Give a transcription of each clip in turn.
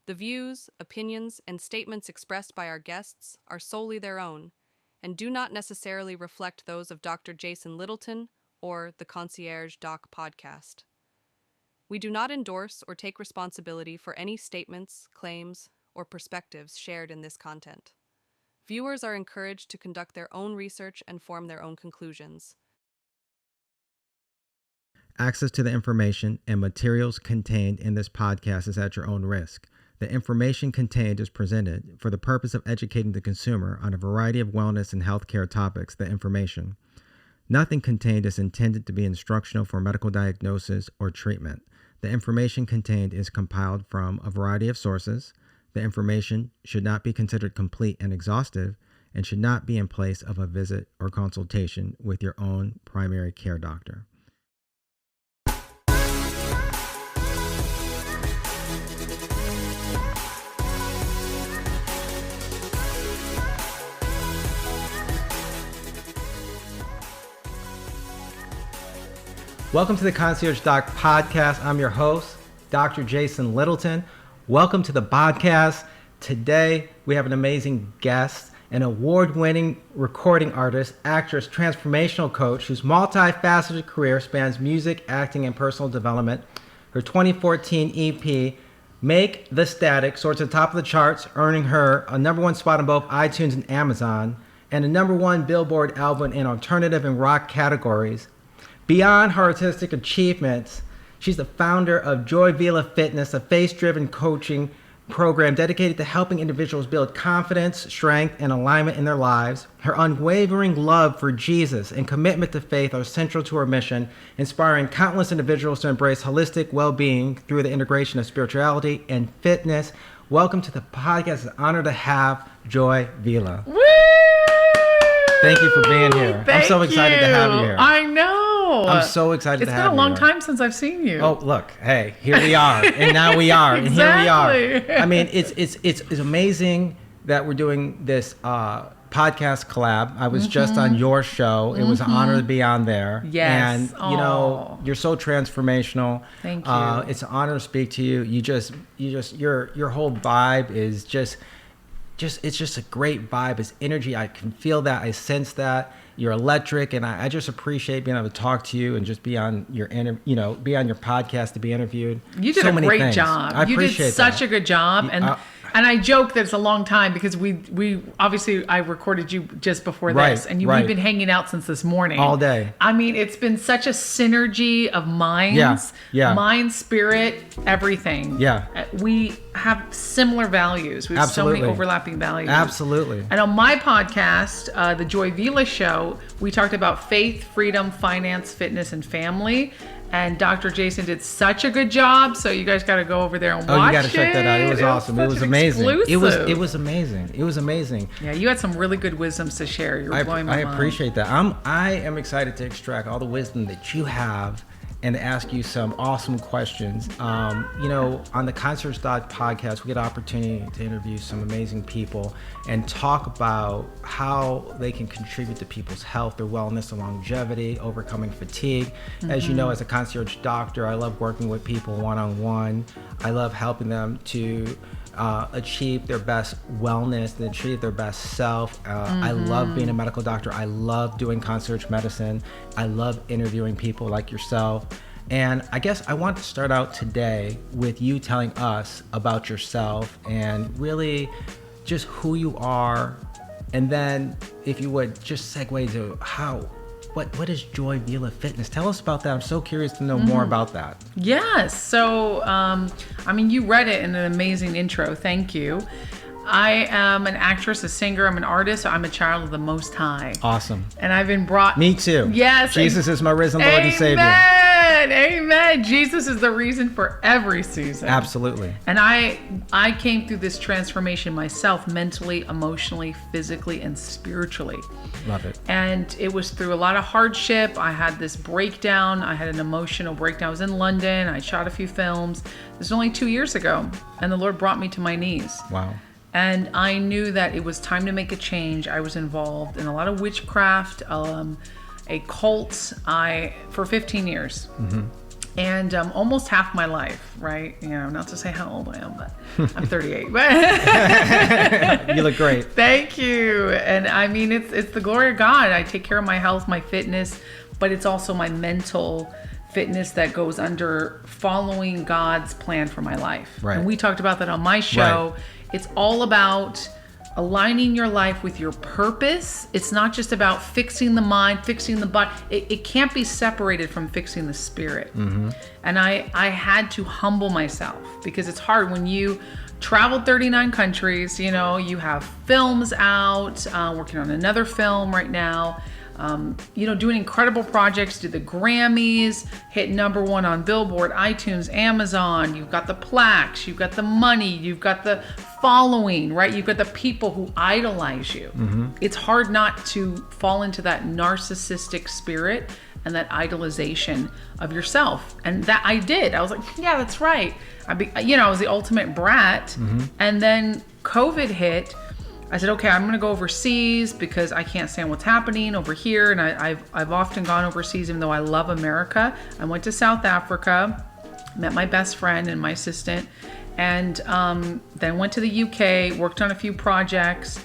The views, opinions, and statements expressed by our guests are solely their own and do not necessarily reflect those of Dr. Jason Littleton or the Concierge Doc Podcast. We do not endorse or take responsibility for any statements, claims, or perspectives shared in this content. Viewers are encouraged to conduct their own research and form their own conclusions. Access to the information and materials contained in this podcast is at your own risk. The information contained is presented for the purpose of educating the consumer on a variety of wellness and healthcare topics. Nothing contained is intended to be instructional for medical diagnosis or treatment. The information contained is compiled from a variety of sources. The information should not be considered complete and exhaustive and should not be in place of a visit or consultation with your own primary care doctor. Welcome to the Concierge Doc Podcast. I'm your host, Dr. Jason Littleton. Welcome to the podcast. Today, we have an amazing guest, an award-winning recording artist, actress, transformational coach whose multifaceted career spans music, acting, and personal development. Her 2014 EP, Make the Static, soared to the top of the charts, earning her a #1 spot on both iTunes and Amazon, and a #1 Billboard album in alternative and rock categories. Beyond her artistic achievements, she's the founder of Vila Fitness, a faith-driven coaching program dedicated to helping individuals build confidence, strength, and alignment in their lives. Her unwavering love for Jesus and commitment to faith are central to her mission, inspiring countless individuals to embrace holistic well-being through the integration of spirituality and fitness. Welcome to the podcast. It's an honor to have Vila. Woo! Thank you for being here. I'm so excited to have you here. I know. I'm so excited to have you. It's been a long time since I've seen you. Oh, look, hey, here we are, and now we are, and Exactly. here we are. I mean, it's amazing that we're doing this podcast collab. I was just on your show. It was an honor to be on there. Yes. And you know, you're so transformational. Thank you. It's an honor to speak to you. Your whole vibe is just it's just a great vibe. It's energy. I can feel that. I sense that. You're electric, and I just appreciate being able to talk to you and just be on your be on your podcast to be interviewed. You did a great job. I appreciate you did such a good job, and I joke that it's a long time because we obviously I recorded you just before this, and we've been hanging out since this morning all day. I mean, it's been such a synergy of minds, mind, spirit, everything. Yeah, we have similar values. We have so many overlapping values. Absolutely. And on my podcast, the Vila Show, we talked about faith, freedom, finance, fitness, and family. And Dr. Jason did such a good job, so you guys got to go over there and watch it. Oh, you got to check that out. It was awesome. It was amazing. It was amazing. It was amazing. Yeah, you had some really good wisdoms to share. You're blowing my mind. I appreciate that. I am excited to extract all the wisdom that you have and to ask you some awesome questions. On the Concierge Doc Podcast, we get an opportunity to interview some amazing people and talk about how they can contribute to people's health, their wellness, and longevity, overcoming fatigue. As you know, as a concierge doctor, I love working with people one-on-one. I love helping them to achieve their best wellness and achieve their best self. I love being a medical doctor. I love doing concierge medicine. I love interviewing people like yourself. And I guess I want to start out today with you telling us about yourself and really just who you are. And then if you would just segue to what is Vila Fitness? Tell us about that. I'm so curious to know more about that. Yes. So, you read it in an amazing intro. Thank you. I am an actress, a singer. I'm an artist. I'm a child of the Most High. Awesome. And I've been brought... Me too. Yes. Jesus is my risen Lord and Savior. Amen. Jesus is the reason for every season. Absolutely. And I came through this transformation myself, mentally, emotionally, physically, and spiritually. Love it. And it was through a lot of hardship. I had this breakdown. I had an emotional breakdown. I was in London. I shot a few films. This was only 2 years ago. And the Lord brought me to my knees. Wow. And I knew that it was time to make a change. I was involved in a lot of witchcraft, a cult, for 15 years. And almost half my life, right? You know, not to say how old I am, but I'm 38. But You look great. Thank you. And I mean, it's the glory of God. I take care of my health, my fitness, but it's also my mental fitness that goes under following God's plan for my life. Right. And we talked about that on my show. Right. It's all about aligning your life with your purpose. It's not just about fixing the mind, fixing the body. It can't be separated from fixing the spirit. Mm-hmm. And I had to humble myself, because it's hard when you traveled 39 countries, you know, you have films out, working on another film right now, you know, doing incredible projects, did the Grammys, hit #1 on Billboard, iTunes, Amazon. You've got the plaques, you've got the money, you've got the following, right? You've got the people who idolize you. Mm-hmm. It's hard not to fall into that narcissistic spirit and that idolization of yourself. And that I did. I was like, yeah, that's right. I was the ultimate brat. Mm-hmm. And then COVID hit. I said, okay, I'm going to go overseas because I can't stand what's happening over here. And I've often gone overseas, even though I love America. I went to South Africa, met my best friend and my assistant, and then went to the UK, worked on a few projects,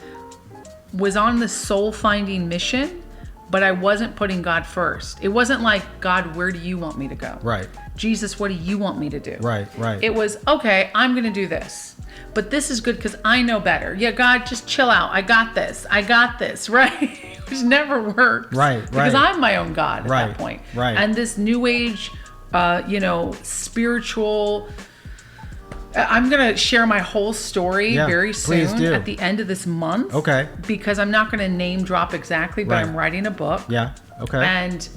was on the soul-finding mission, but I wasn't putting God first. It wasn't like, God, where do you want me to go? Right. Jesus, what do you want me to do? Right. It was, okay, I'm going to do this. But this is good because I know better. Yeah, God, just chill out. I got this, right? Which never works. Right. Because I'm my own God at Right. that point. Right. And this new age, spiritual... I'm going to share my whole story very please soon do. at the end of this month. Okay. Because I'm not going to name drop exactly, but Right. I'm writing a book. Yeah. Okay. And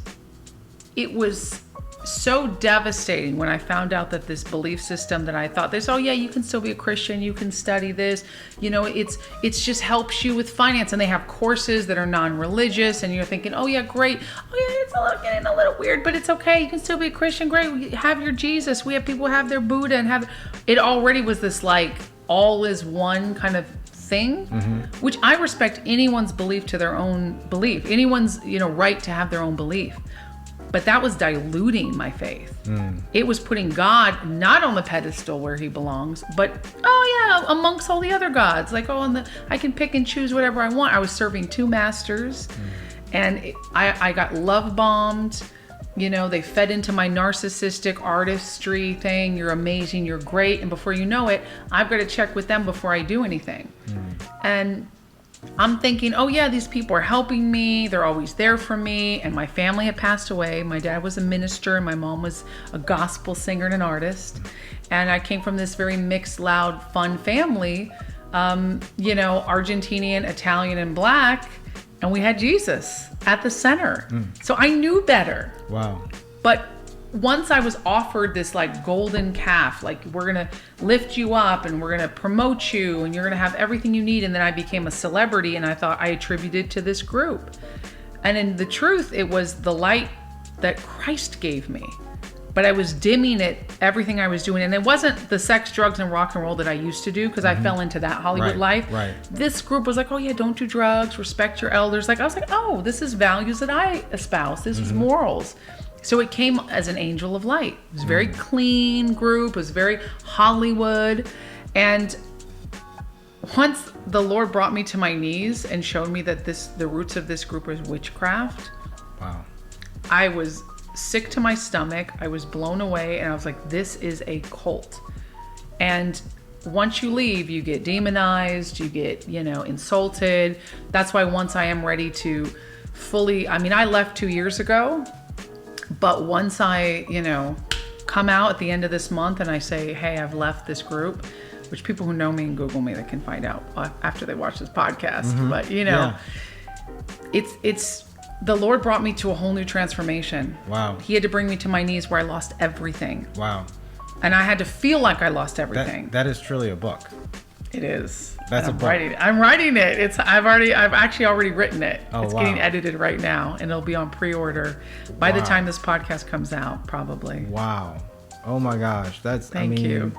it was so devastating when I found out that this belief system that I thought this, oh yeah, you can still be a Christian, you can study this, you know, it's just helps you with finance, and they have courses that are non-religious, and you're thinking, oh yeah, great, oh yeah, it's getting a little weird, but it's okay, you can still be a Christian, great, have your Jesus, we have people who have their Buddha, and it already was this like all is one kind of thing, Mm-hmm. which I respect anyone's belief to their own belief, anyone's right to have their own belief. But that was diluting my faith. It was putting God not on the pedestal where he belongs, but, amongst all the other gods. Like, I can pick and choose whatever I want. I was serving two masters, and I got love bombed. You know, they fed into my narcissistic artistry thing. You're amazing, you're great. And before you know it, I've got to check with them before I do anything. And I'm thinking, oh yeah, these people are helping me. They're always there for me. And my family had passed away. My dad was a minister and my mom was a gospel singer and an artist. And I came from this very mixed, loud, fun family, Argentinian, Italian, and Black. And we had Jesus at the center. So I knew better. Wow. But once I was offered this like golden calf, like we're going to lift you up and we're going to promote you and you're going to have everything you need. And then I became a celebrity, and I thought I attributed to this group. And in the truth, it was the light that Christ gave me. But I was dimming it, everything I was doing. And it wasn't the sex, drugs, and rock and roll that I used to do, because I fell into that Hollywood life. Right. This group was like, oh yeah, don't do drugs, respect your elders. Like I was like, oh, this is values that I espouse. This is morals. So it came as an angel of light. It was a very clean group. It was very Hollywood. And once the Lord brought me to my knees and showed me that the roots of this group was witchcraft. Wow. I was sick to my stomach. I was blown away, and I was like, this is a cult. And once you leave, you get demonized, you get, insulted. That's why once I am ready to fully, I left 2 years ago, but once I, come out at the end of this month and I say, hey, I've left this group, which people who know me and Google me, they can find out after they watch this podcast. But, it's the Lord brought me to a whole new transformation. Wow. He had to bring me to my knees where I lost everything. Wow. And I had to feel like I lost everything. That is truly a book. It is. That's a book. I'm writing it. I've actually already written it. Oh, it's wow. getting edited right now, and it'll be on pre-order by the time this podcast comes out, probably. Wow. Oh my gosh. Thank you.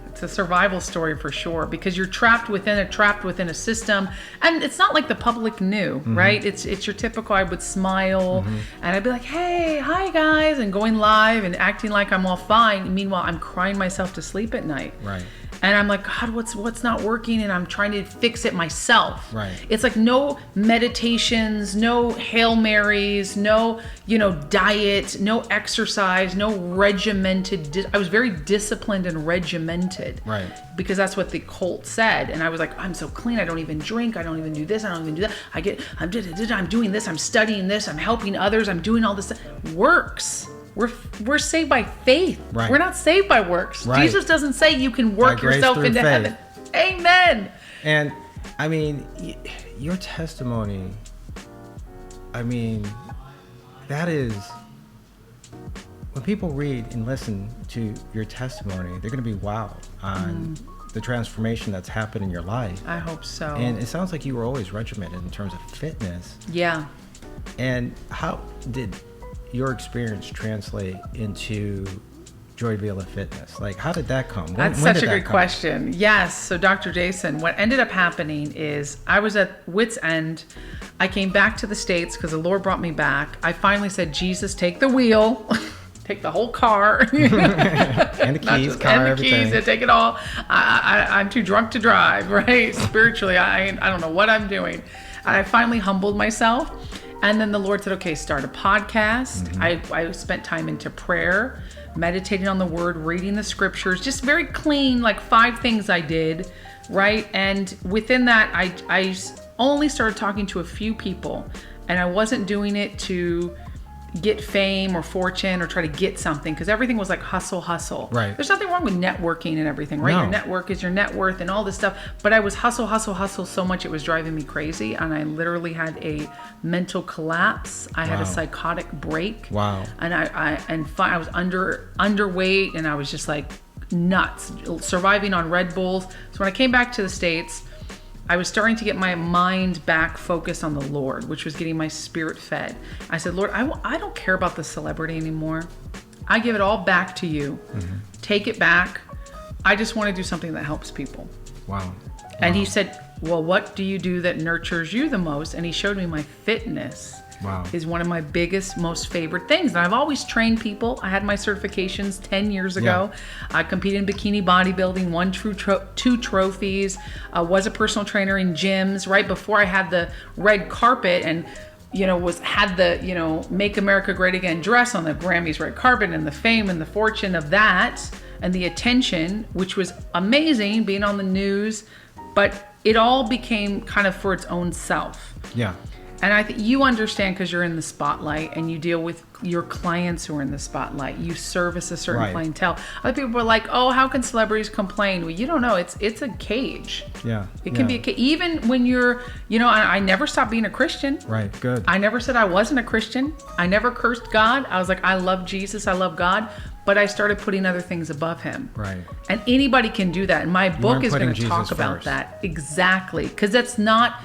It's It's a survival story for sure, because you're trapped within a system, and it's not like the public knew, right? It's your typical, I would smile and I'd be like, hey, hi guys, and going live and acting like I'm all fine. Meanwhile, I'm crying myself to sleep at night. Right. And I'm like, God, what's not working? And I'm trying to fix it myself. Right. It's like no meditations, no Hail Marys, no, diet, no exercise, no regimented. I was very disciplined and regimented. Right. Because that's what the cult said. And I was like, I'm so clean. I don't even drink. I don't even do this. I don't even do that. I'm doing this. I'm studying this. I'm helping others. I'm doing all this stuff. Works. We're saved by faith. Right. We're not saved by works. Right. Jesus doesn't say you can work yourself into heaven. Amen. And I mean, your testimony, I mean, that is, when people read and listen to your testimony, they're going to be wowed on the transformation that's happened in your life. I hope so. And it sounds like you were always regimented in terms of fitness. Yeah. And how did your experience translate into Joy Vila Fitness? Like, how did that come? That's such a good question. Yes. So Dr. Jason, what ended up happening is I was at wit's end. I came back to the States because the Lord brought me back. I finally said, Jesus, take the wheel. Take the whole car. And the keys, everything. And take it all. I'm too drunk to drive, right? Spiritually, I don't know what I'm doing. I finally humbled myself. And then the Lord said, okay, start a podcast. I spent time into prayer, meditating on the word, reading the scriptures, just very clean, like 5 things I did, right? And within that, I only started talking to a few people, and I wasn't doing it to get fame or fortune or try to get something, because everything was like hustle. Right. There's nothing wrong with networking and everything, right? No. Your network is your net worth and all this stuff. But I was hustle so much it was driving me crazy, and I literally had a mental collapse. I had a psychotic break. Wow. And I was underweight, and I was just like nuts, surviving on Red Bulls. So when I came back to the States, I was starting to get my mind back focused on the Lord, which was getting my spirit fed. I said, Lord, I don't care about the celebrity anymore. I give it all back to you. Take it back. I just want to do something that helps people. Wow. And he said, well, what do you do that nurtures you the most? And he showed me my fitness. Wow. Is one of my biggest, most favorite things. And I've always trained people. I had my certifications 10 years ago. I competed in bikini bodybuilding, won 2 trophies, was a personal trainer in gyms right before I had the red carpet, and had the Make America Great Again dress on the Grammys red carpet, and the fame and the fortune of that and the attention, which was amazing, being on the news, but it all became kind of for its own self. Yeah. And I think you understand, because you're in the spotlight and you deal with your clients who are in the spotlight. You service a certain clientele. Other people are like, oh, how can celebrities complain? Well, you don't know. It's a cage. Yeah. It can be a cage. Even when you're, I never stopped being a Christian. Right. Good. I never said I wasn't a Christian. I never cursed God. I was like, I love Jesus. I love God. But I started putting other things above him. Right. And anybody can do that. And my book is going to talk about first. that. Exactly. Because that's not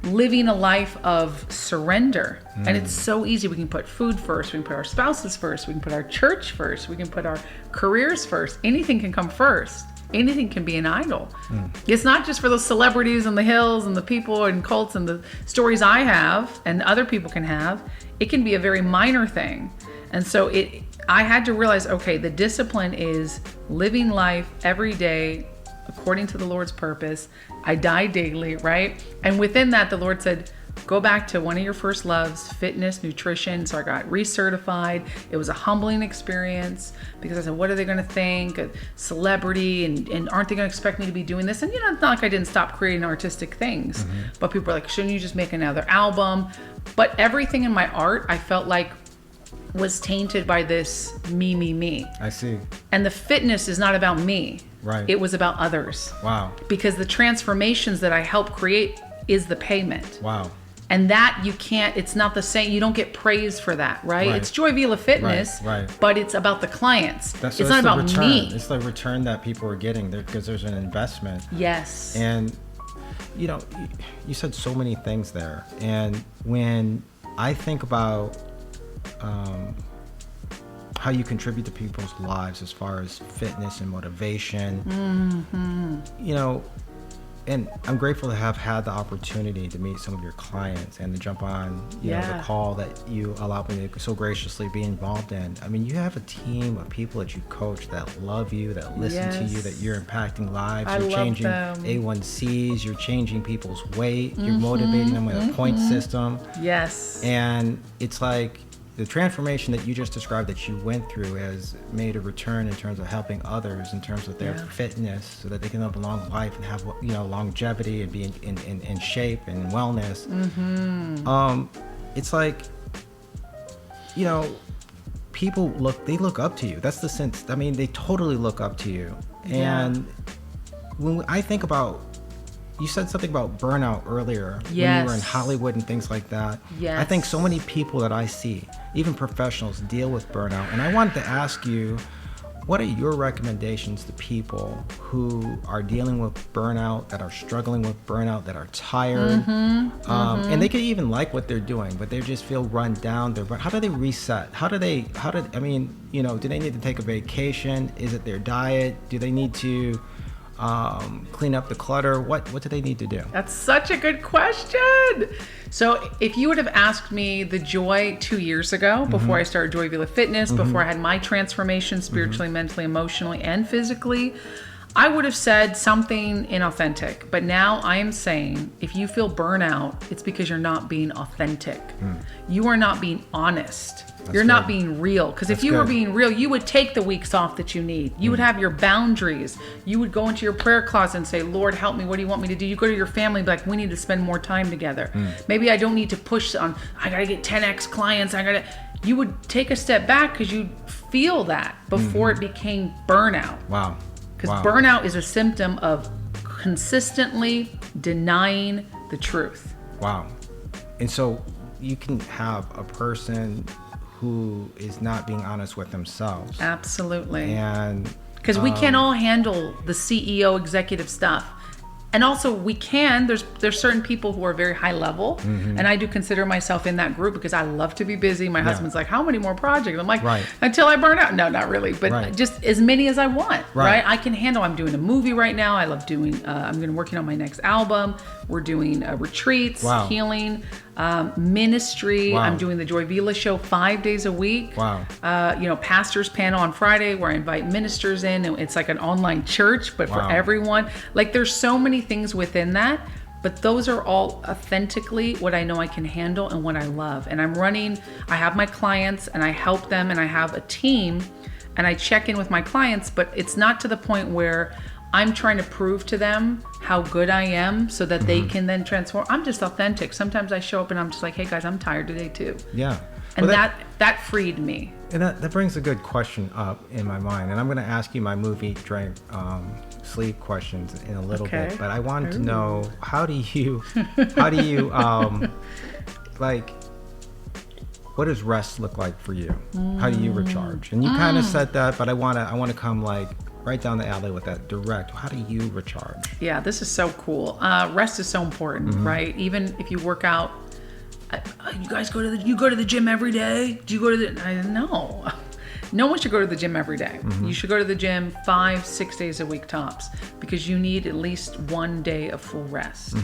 living a life of surrender. And it's so easy. We can put food first. We can put our spouses first. We can put our church first. We can put our careers first. Anything can come first. Anything can be an idol. It's not just for those celebrities and the hills and the people and cults and the stories I have and other people can have. It can be a very minor thing. And so I had to realize, okay, the discipline is living life every day according to the Lord's purpose. I die daily, right? And within that, the Lord said, go back to one of your first loves, fitness, nutrition. So I got recertified. It was a humbling experience, because I said, what are they going to think? A celebrity, and aren't they going to expect me to be doing this? And it's not like I didn't stop creating artistic things, but people are like, shouldn't you just make another album? But everything in my art, I felt like, was tainted by this me. I see. And the fitness is not about me. Right. It was about others. Wow. Because the transformations that I help create is the payment. Wow. And that it's not the same. You don't get praise for that, right? It's Joy Vila Fitness, right. But it's about the clients. It's not about return. me. It's the return that people are getting there, because there's an investment. Yes. And, you said so many things there. And when I think about how you contribute to people's lives as far as fitness and motivation. You know, and I'm grateful to have had the opportunity to meet some of your clients and to jump on, you know, the call that you allowed me to so graciously be involved in. I mean, you have a team of people that you coach that love you, that listen to you, that you're impacting lives. You're changing A1Cs, you're changing people's weight, you're motivating them with a point system. Yes. And it's like the transformation that you just described that you went through has made a return in terms of helping others in terms of their fitness so that they can live a long life and have, you know, longevity and be in shape and wellness. It's like, you know, people look up to you. That's the sense. I mean, they totally look up to you. And when I think about, you said something about burnout earlier when you were in Hollywood and things like that. I think so many people that I see, even professionals, deal with burnout. And I wanted to ask you, what are your recommendations to people who are dealing with burnout, that are struggling with burnout, that are tired, and they could even like what they're doing, but they just feel run down. How do they reset? I mean, you know, do they need to take a vacation? Is it their diet? Do they need to clean up the clutter? What do they need to do? That's such a good question. So if you would have asked me the Joy 2 years ago, before I started Joy Vila Fitness, before I had my transformation spiritually, mentally, emotionally, and physically, I would have said something inauthentic. But now I am saying, if you feel burnout, it's because you're not being authentic. You are not being honest. You're not being real. Because if you were being real, you would take the weeks off that you need. You would have your boundaries. You would go into your prayer closet and say, Lord, help me. What do you want me to do? You go to your family and be like, we need to spend more time together. Maybe I don't need to push on, I got to get 10x clients. You would take a step back because you feel that before it became burnout. Wow. Because burnout is a symptom of consistently denying the truth. Wow. And so you can have a person who is not being honest with themselves. Absolutely. And because we can't all handle the CEO executive stuff. And also there's certain people who are very high level, and I do consider myself in that group because I love to be busy. My husband's like, how many more projects? I'm like, until I burn out. No, not really, but just as many as I want, right? I can handle, I'm doing a movie right now. I love doing, I'm going to working on my next album. We're doing retreats, healing, ministry. I'm doing the Joy Vila show 5 days a week. You know, pastors panel on Friday where I invite ministers in, and it's like an online church, but for everyone. Like there's so many things within that, but those are all authentically what I know I can handle and what I love. And I have my clients and I help them, and I have a team and I check in with my clients, but it's not to the point where I'm trying to prove to them how good I am so that they can then transform. I'm just authentic. Sometimes I show up and I'm just like, hey guys, I'm tired today too. Yeah. And that freed me. And that brings a good question up in my mind. And I'm going to ask you my movie, drink, sleep questions in a little bit. But I wanted to know, how do you like, what does rest look like for you? How do you recharge? And you kind of said that, but I want to come like right down the alley with that direct. How do you recharge? Yeah, this is so cool. Rest is so important, right? Even if you work out, you guys go to the gym every day? Do you go to no. No one should go to the gym every day. You should go to the gym 5-6 days a week tops, because you need at least 1 day of full rest.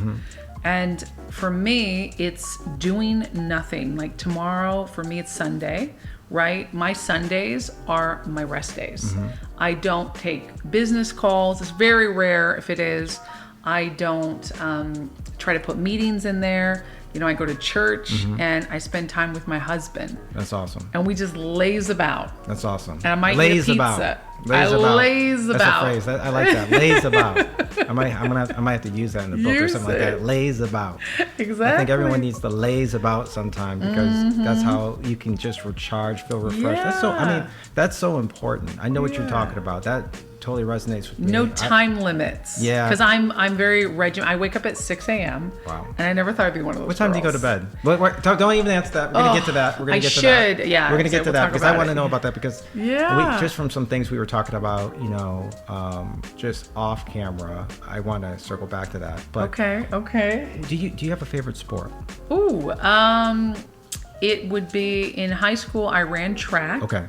And for me, it's doing nothing. Like tomorrow, for me, it's Sunday, right? My Sundays are my rest days. I don't take business calls. It's very rare if it is. I don't try to put meetings in there. You know, I go to church and I spend time with my husband. That's awesome. And we just laze about. That's awesome. And I might get a pizza. Laze about. Laze about. That's a phrase. I like that. Laze about. I might have to use that in the book or something like that. Laze about. Exactly. I think everyone needs to laze about sometime, because that's how you can just recharge, feel refreshed. That's so important. I know what you're talking about. That totally resonates with me. No time limits. Yeah. Because I'm very regimented. I wake up at 6 a.m. Wow. And I never thought I'd be one of those What time do you go to bed? Don't even answer that. We're going to get to that. We're going to get to that. Yeah. We're going to get to that, because I want to know about that, because yeah. just from some things we were talking about, you know, just off camera, I want to circle back to that. But okay. Do you have a favorite sport? Ooh, it would be, in high school I ran track. Okay.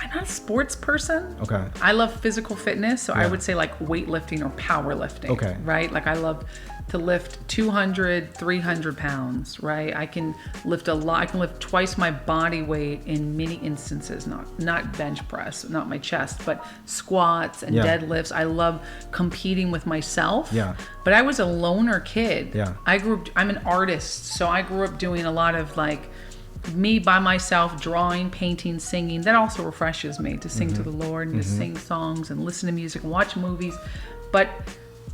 I'm not a sports person. Okay. I love physical fitness, so I Yeah. would say like weightlifting or powerlifting. Okay. Right? Like I love to lift 200, 300 pounds, right? I can lift a lot. I can lift twice my body weight in many instances, not bench press, not my chest, but squats and Yeah. deadlifts. I love competing with myself. Yeah. But I was a loner kid. Yeah. I'm an artist, so I grew up doing a lot of like me by myself, drawing, painting, singing. That also refreshes me to sing to the Lord and to sing songs and listen to music and watch movies. But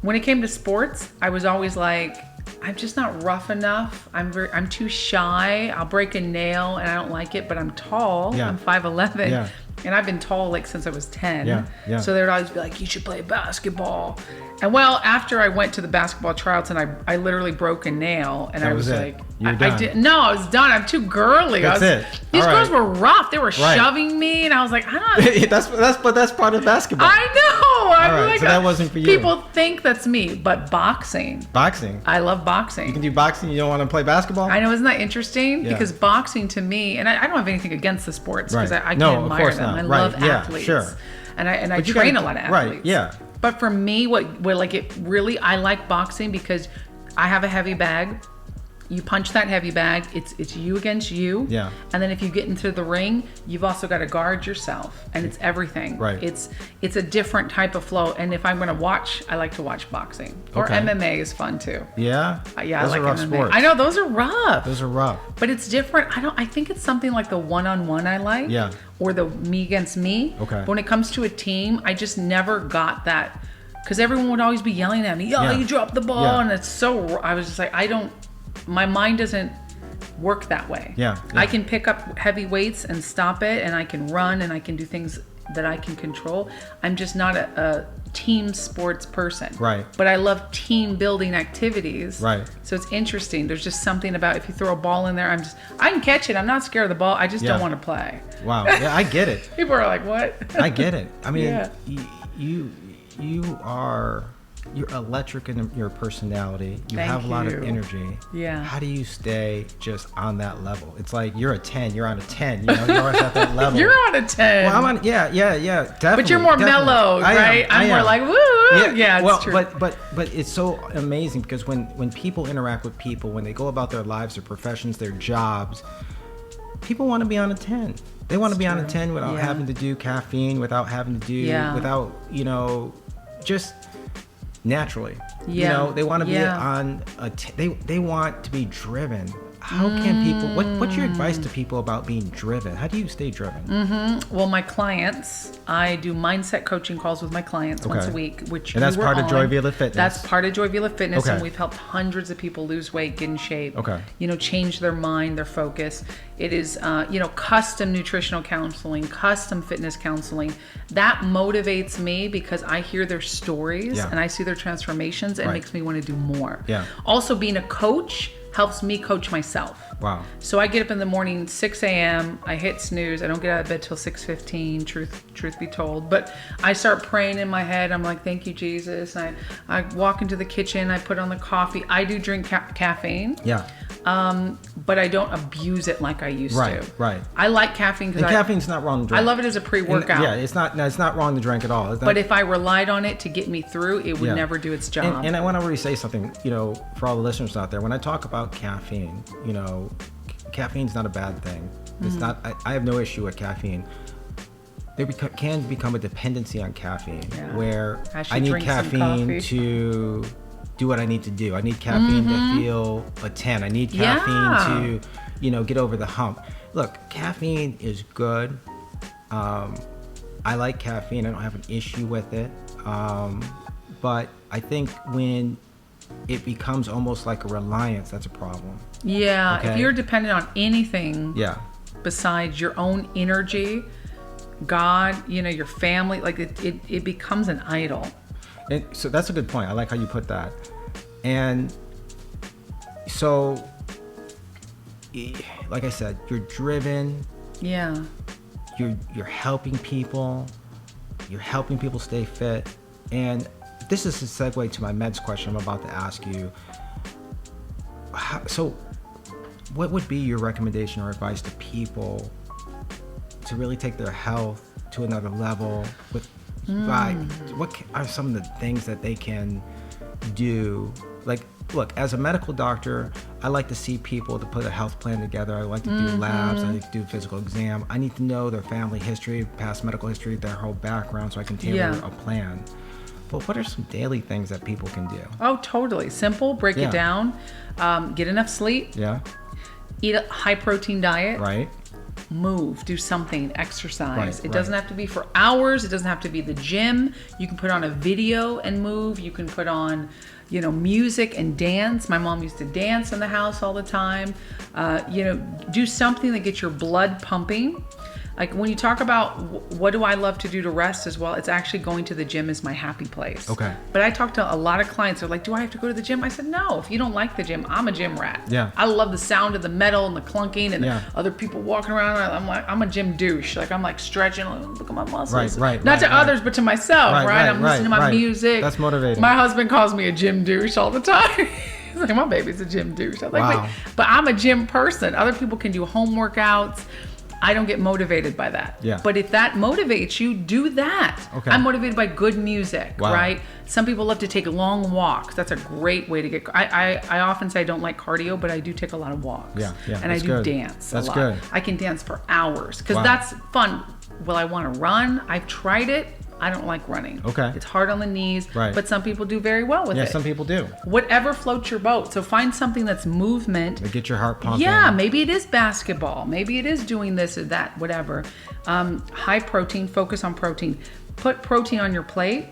when it came to sports, I was always like, I'm just not rough enough. I'm too shy. I'll break a nail and I don't like it, but I'm tall. Yeah. I'm 5'11". Yeah. And I've been tall like since I was 10. Yeah, yeah. So they would always be like, you should play basketball. And well, after I went to the basketball tryouts and I literally broke a nail and That I was was it. like, You were I done. didn't. No, I was done. I'm too girly. That's it. These All girls right. were rough. They were Right. shoving me, and I was like, I'm not. that's part of basketball. I know. I'm All right, like, so that wasn't for you. People think that's me, but boxing. Boxing. I love boxing. You can do boxing. You don't want to play basketball. I know, isn't that interesting? Yeah. Because boxing to me, and I don't have anything against the sports because Right. I No, can of admire course them. not. I Right. love Yeah, athletes. sure. And I But you train gotta- a lot of right, athletes. yeah. But for me, what like it really, I like boxing because I have a heavy bag. You punch that heavy bag, it's you against you. Yeah. And then if you get into the ring, you've also got to guard yourself, and it's everything. Right. It's a different type of flow. And if I'm going to watch, I like to watch boxing. Or Okay. MMA is fun too. Yeah. Yeah, Those I like are rough MMA. sports. I know those are rough. Those are rough. But it's different. I think it's something like the one-on-one I like. Yeah. Or the me against me. Okay. But when it comes to a team, I just never got that. Because everyone would always be yelling at me, Yeah. you dropped the ball. Yeah. And it's so, I was just like, my mind doesn't work that way. Yeah. I can pick up heavy weights and stop it, and I can run, and I can do things that I can control. I'm just not a team sports person. Right. But I love team building activities. Right. So it's interesting. There's just something about if you throw a ball in there, I can catch it. I'm not scared of the ball. I just Yeah. don't want to play. Wow. Yeah, I get it. People are like, what? I get it. I mean, Yeah. you're electric in your personality. You Thank have a lot of you. energy. Yeah. How do you stay just on that level? It's like you're a 10. You're on a 10. You know, you're always at that level. You're on a 10. Well, I'm on. Yeah. Definitely. But you're more definitely. mellow, I am, right? I I'm more am. like, woo. Yeah, it's well, true. but it's so amazing because when people interact with people, when they go about their lives, their professions, their jobs, people want to be on a 10. They want to be on a 10 without Yeah. having to do caffeine, without having to do, Yeah. without, just naturally. Yeah. They want to be Yeah. on they want to be driven. How can people, what's your advice to people about being driven? How do you stay driven? Well, my clients, I do mindset coaching calls with my clients once a Okay. week, which And that's you were part of Joy on. Vila Fitness. That's part of Joy Vila Fitness, Okay. and we've helped hundreds of people lose weight, get in shape. Okay. Change their mind, their focus. It is, custom nutritional counseling, custom fitness counseling. That motivates me because I hear their stories Yeah. and I see their transformations. It Right. makes me want to do more. Yeah. Also, being a coach helps me coach myself. Wow. So I get up in the morning, 6 a.m. I hit snooze. I don't get out of bed till 6:15. Truth be told, but I start praying in my head. I'm like, "Thank you, Jesus." I walk into the kitchen. I put on the coffee. I do drink caffeine. Yeah. But I don't abuse it like I used Right, to. right. I like caffeine because And caffeine's not wrong to drink. I love it as a pre-workout. Yeah, it's not wrong to drink at all. It's not, But if I relied on it to get me through, it would Yeah. never do its job. And I want to really say something, for all the listeners out there. When I talk about caffeine, caffeine's not a bad thing. It's Mm-hmm. not. I have no issue with caffeine. There can become a dependency on caffeine, Yeah. where I should I need drink some caffeine coffee. to do what I need to do. I need caffeine to feel a 10. I need caffeine to, get over the hump. Look, caffeine is good. I like caffeine. I don't have an issue with it. But I think when it becomes almost like a reliance, that's a problem. Yeah, if Okay. you're dependent on anything Yeah. besides your own energy, God, your family, like it becomes an idol. And so that's a good point. I like how you put that. And so, like I said, you're driven. Yeah. You're helping people. You're helping people stay fit. And this is a segue to my meds question I'm about to ask you. So, what would be your recommendation or advice to people to really take their health to another level with by what are some of the things that they can do? Like, look, as a medical doctor, I like to see people to put a health plan together. I like to do labs. I like to do physical exam. I need to know their family history, past medical history, their whole background, so I can tailor a plan. But what are some daily things that people can do? Oh, totally. Simple. Break it down. Get enough sleep. Yeah. Eat a high protein diet. Right. Move. Do something. Exercise. Right, It doesn't have to be for hours. It doesn't have to be the gym. You can put on a video and move. You can put on, music and dance. My mom used to dance in the house all the time. Do something that gets your blood pumping. Like when you talk about what do I love to do to rest as well, it's actually going to the gym is my happy place. Okay. But I talk to a lot of clients. They're like, do I have to go to the gym? I said, no. If you don't like the gym, I'm a gym rat. Yeah. I love the sound of the metal and the clunking and other people walking around. I'm a gym douche. Like I'm like stretching. Look at my muscles. Right. Not to others, but to myself. Right. I'm listening to my music. That's motivating. My husband calls me a gym douche all the time. He's like, my baby's a gym douche. I'm like, wait, but I'm a gym person. Other people can do home workouts. I don't get motivated by that. Yeah. But if that motivates you, do that. Okay. I'm motivated by good music, right? Some people love to take long walks. That's a great way to get. I often say I don't like cardio, but I do take a lot of walks. Yeah. And I do dance a lot. Good. I can dance for hours because that's fun. Will I want to run? I've tried it. I don't like running. Okay. It's hard on the knees, right. But some people do very well with it. Yeah, some people do. Whatever floats your boat. So find something that's movement. To get your heart pumping. Yeah, maybe it is basketball. Maybe it is doing this or that, whatever. High protein, focus on protein. Put protein on your plate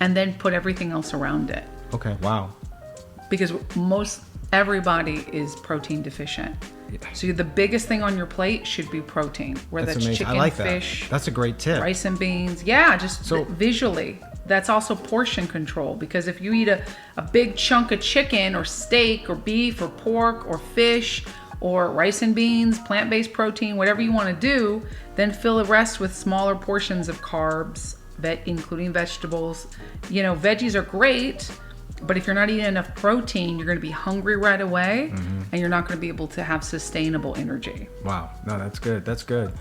and then put everything else around it. Okay, wow. Because everybody is protein deficient. Yeah. So the biggest thing on your plate should be protein, whether that's chicken, I like fish. That's a great tip. Rice and beans. Yeah, just visually. That's also portion control, because if you eat a big chunk of chicken or steak or beef or pork or fish or rice and beans, plant-based protein, whatever you want to do, then fill the rest with smaller portions of carbs, including vegetables. Veggies are great, but if you're not eating enough protein, you're going to be hungry right away, and you're not going to be able to have sustainable energy. Wow. No, that's good. That's good.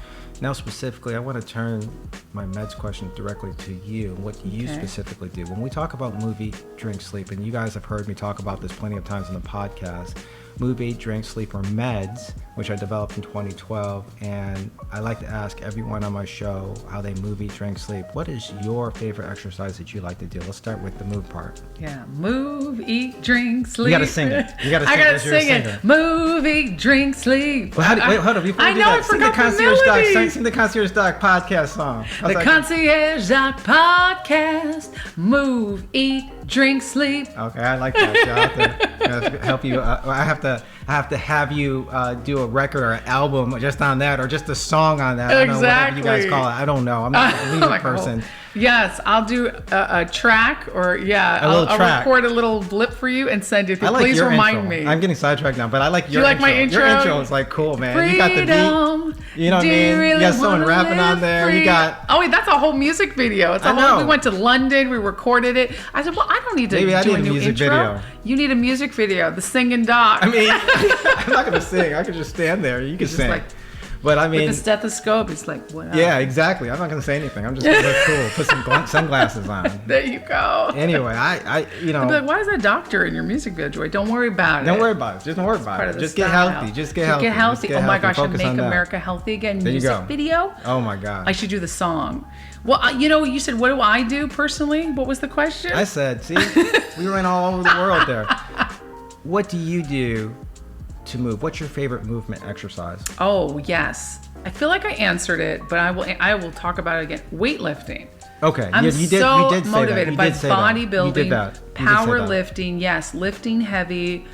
Now, specifically, I want to turn my meds question directly to you. What you specifically do. When we talk about move, eat, drink, sleep, and you guys have heard me talk about this plenty of times in the podcast, move, eat, drink, sleep are meds, which I developed in 2012. And I like to ask everyone on my show how they move, eat, drink, sleep. What is your favorite exercise that you like to do? Let's start with the move part. Yeah. Move, eat, drink, sleep. You got to sing it. I got to sing it. Move, eat, drink, sleep. Well, wait, hold on. Before you do that, I forgot the melody. Sing the Concierge Doc Podcast song. The Concierge Doc Podcast. Move, eat, drink, sleep. Okay, I like that. So I have to help you. I have to have you do a record or an album just on that, or just a song on that. I don't know, whatever you guys call it. I don't know. I'm not a music person. Yes, I'll do a track, or I'll record a little blip for you and send it. Please remind me. I'm getting sidetracked now, but I like your intro. My intro? Your intro is like cool, man. Freedom, you got the beat. You know what I mean? Really, you got someone rapping on there. Free. You got. Oh wait, that's a whole music video. It's we went to London. We recorded it. I said, well, I don't need to do a new music intro. Video. You need a music video. The singing doc. I mean, I'm not gonna sing. I could just stand there. You can sing. But I mean, with the stethoscope, it's like, what? Yeah, exactly. I'm not gonna say anything. I'm just gonna look cool. Put some sunglasses on. There you go. Anyway, I'd be like, why is that doctor in your music video? Don't worry about it. Don't worry about it. Just don't worry about it. Just get healthy. Just get healthy. Oh my gosh, Make America Healthy Again music video. Oh my god. I should do the song. Well, you said, what do I do personally? What was the question? I said, see, we went all over the world there. What do you do to move? What's your favorite movement exercise? Oh, yes. I feel like I answered it, but I will talk about it again. Weightlifting. Okay. I'm you did say motivated by bodybuilding, powerlifting, yes, lifting heavy,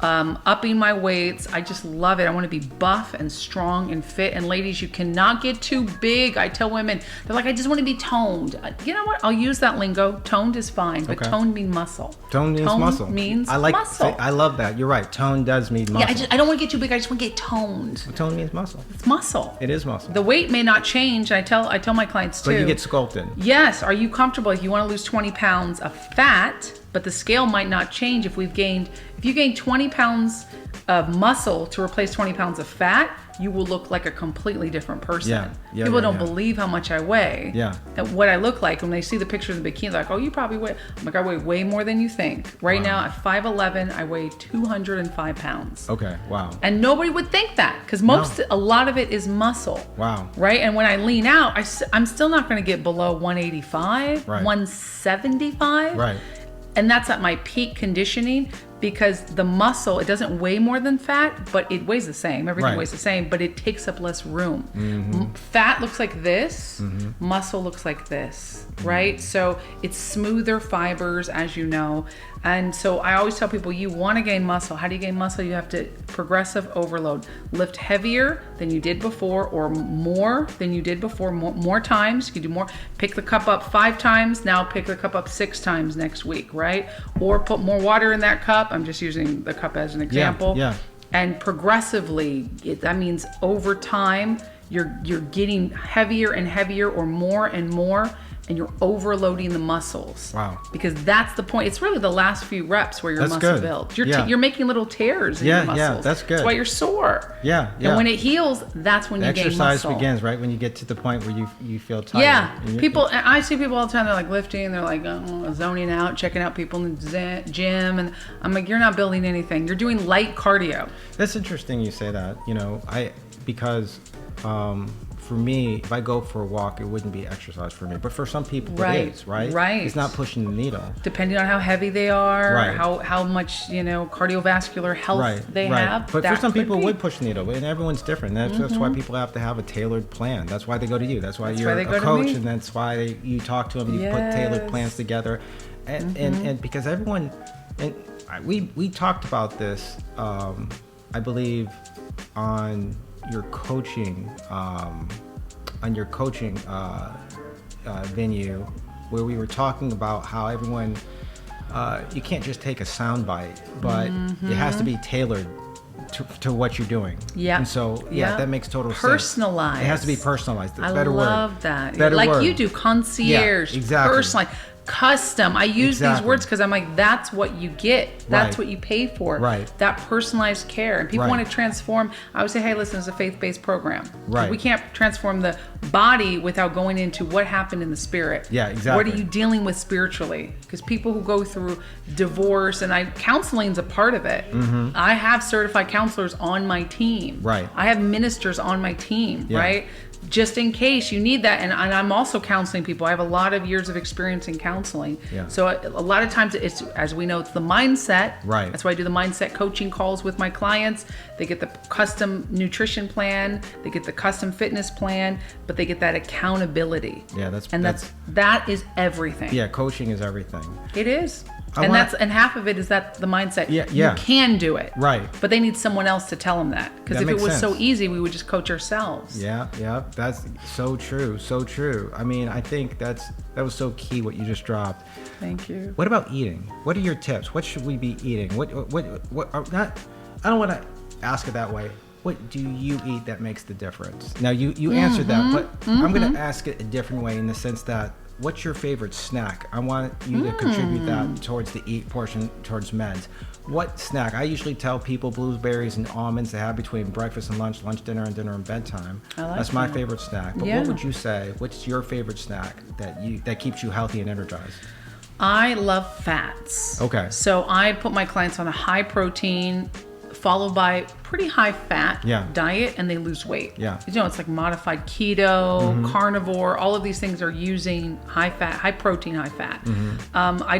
upping my weights. I just love it. I want to be buff and strong and fit. And ladies, you cannot get too big. I tell women, they're like, I just want to be toned. You know what? I'll use that lingo. Toned is fine, but toned means muscle. Tone means muscle. Muscle. I love that. You're right. Tone does mean muscle. Yeah, I don't want to get too big. I just want to get toned. Tone means muscle. It's muscle. It is muscle. The weight may not change. I tell my clients too. But you get sculpted. Yes. Are you comfortable? If you want to lose 20 pounds of fat, but the scale might not change if you gain 20 pounds of muscle to replace 20 pounds of fat, you will look like a completely different person. Yeah, People yeah, don't yeah. believe how much I weigh. Yeah. And what I look like when they see the pictures in the bikini, they're like, oh, you probably weigh. I'm like, I weigh way more than you think. Right now, at 5'11", I weigh 205 pounds. Okay. Wow. And nobody would think that because a lot of it is muscle. Wow. Right? And when I lean out, I'm still not going to get below 185, Right. 175. Right. And that's at my peak conditioning because the muscle, it doesn't weigh more than fat, but it weighs the same. Everything Right. weighs the same, but it takes up less room. Mm-hmm. Fat looks like this, muscle looks like this, right? So it's smoother fibers, as you know. And so I always tell people, you want to gain muscle. How do you gain muscle? You have to progressive overload. Lift heavier than you did before or more than you did before, more times. You can do more. Pick the cup up 5 times. Now pick the cup up 6 times next week, right? Or put more water in that cup. I'm just using the cup as an example. Yeah. And progressively, that means over time, you're getting heavier and heavier or more and more, and you're overloading the muscles. Wow. Because that's the point. It's really the last few reps where your That's muscle good. builds. Yeah. You're making little tears in Yeah, your muscles. yeah, that's good. That's why you're sore. Yeah. And when it heals, that's when you gain Exercise muscle. begins right when you get to the point where you feel tired. Yeah, And I see people all the time, they're like lifting, they're like zoning out, checking out people in the gym, and I'm like, you're not building anything. You're doing light cardio. That's interesting you say that. Because for me, if I go for a walk, it wouldn't be exercise for me. But for some people, it is, right? Right. It's not pushing the needle. Depending on how heavy they are, Right. how much, cardiovascular health they have. But that for some could people, be. would push the needle, and everyone's different. That's why people have to have a tailored plan. That's why they go to you. That's why you're why they go a to coach, me. and that's why you talk to them. You put tailored Yes. plans together, and because everyone, and we talked about this, I believe, on your coaching. Venue, where we were talking about how everyone, you can't just take a sound bite, but it has to be tailored to what you're doing. Yeah. And so, that makes total sense. Personalized. It has to be personalized. I Better love word. that. Better like word. you do, concierge, Yeah, exactly. personalized, custom. I use these Exactly. words because I'm like, that's what you get. That's Right. what you pay for. Right. That personalized care. And people Right. want to transform. I would say, hey, listen, it's a faith-based program. Right. We can't transform the body without going into what happened in the spirit. Yeah, exactly. What are you dealing with spiritually? Because people who go through divorce, and counseling's a part of it. Mm-hmm. I have certified counselors on my team. Right. I have ministers on my team, Yeah. right? Just in case you need that. And I'm also counseling people. I have a lot of years of experience in counseling. Yeah. So a lot of times it's, as we know, it's the mindset. Right. That's why I do the mindset coaching calls with my clients. They get the custom nutrition plan, they get the custom fitness plan, but they get that accountability. Yeah, that is everything. Yeah, coaching is everything. It is. And half of it is that the mindset. Yeah. You can do it. Right. But they need someone else to tell them that. Because That if it makes was so sense. easy, we would just coach ourselves. Yeah, that's so true, so true. I mean, I think that was so key what you just dropped. Thank you. What about eating? What are your tips? What should we be eating? What not? I don't want to ask it that way. What do you eat that makes the difference? Now you answered that, but I'm going to ask it a different way in the sense that, what's your favorite snack? I want you to contribute that towards the eat portion, towards meds. What snack? I usually tell people blueberries and almonds to have between breakfast and lunch, dinner and bedtime. I like That's my that. favorite snack. But Yeah. what would you say? What's your favorite snack that keeps you healthy and energized? I love fats. Okay. So I put my clients on a high protein, followed by pretty high fat diet, and they lose weight. Yeah. You know, it's like modified keto, carnivore, all of these things are using high fat, high protein, high fat. I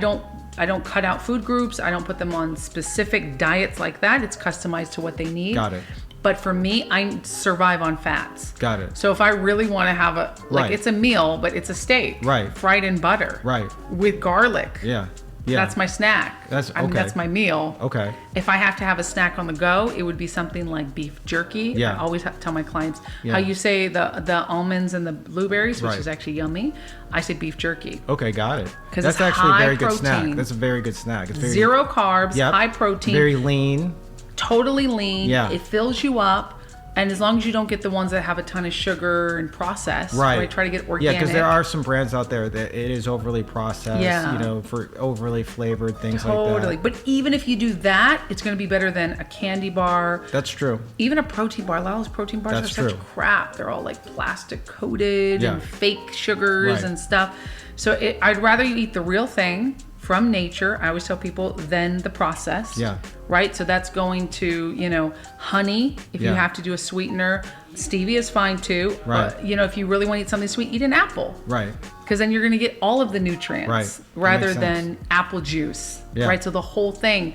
don't cut out food groups. I don't put them on specific diets like that. It's customized to what they need. Got it. But for me, I survive on fats. Got it. So if I really want to have Right. it's a meal, but it's a steak. Right. Fried in butter. Right. With garlic. Yeah. That's my snack. That's that's my meal. Okay. If I have to have a snack on the go, it would be something like beef jerky. Yeah. I always tell my clients Yeah. how you say the almonds and the blueberries, which Right. is actually yummy. I say beef jerky. Okay, got it. 'Cause That's it's actually a high very good snack. protein. That's a very good snack. It's very, Zero carbs, Yep. high protein, Very lean. totally lean. Yeah. It fills you up. And as long as you don't get the ones that have a ton of sugar and processed, right? Try to get organic. Yeah, because there are some brands out there that it is overly processed, you know, for overly flavored things like that. Totally. But even if you do that, it's going to be better than a candy bar. That's true. Even a protein bar. A lot of those protein bars are such crap. They're all like plastic coated and fake sugars and stuff. So I'd rather you eat the real thing from nature. I always tell people, than the processed. Yeah. Right? So that's going to, you know, honey, if you have to do a sweetener. Stevia is fine too. Right. You know, if you really want to eat something sweet, eat an apple. Right. Because then you're going to get all of the nutrients rather than apple juice. Right. So the whole thing.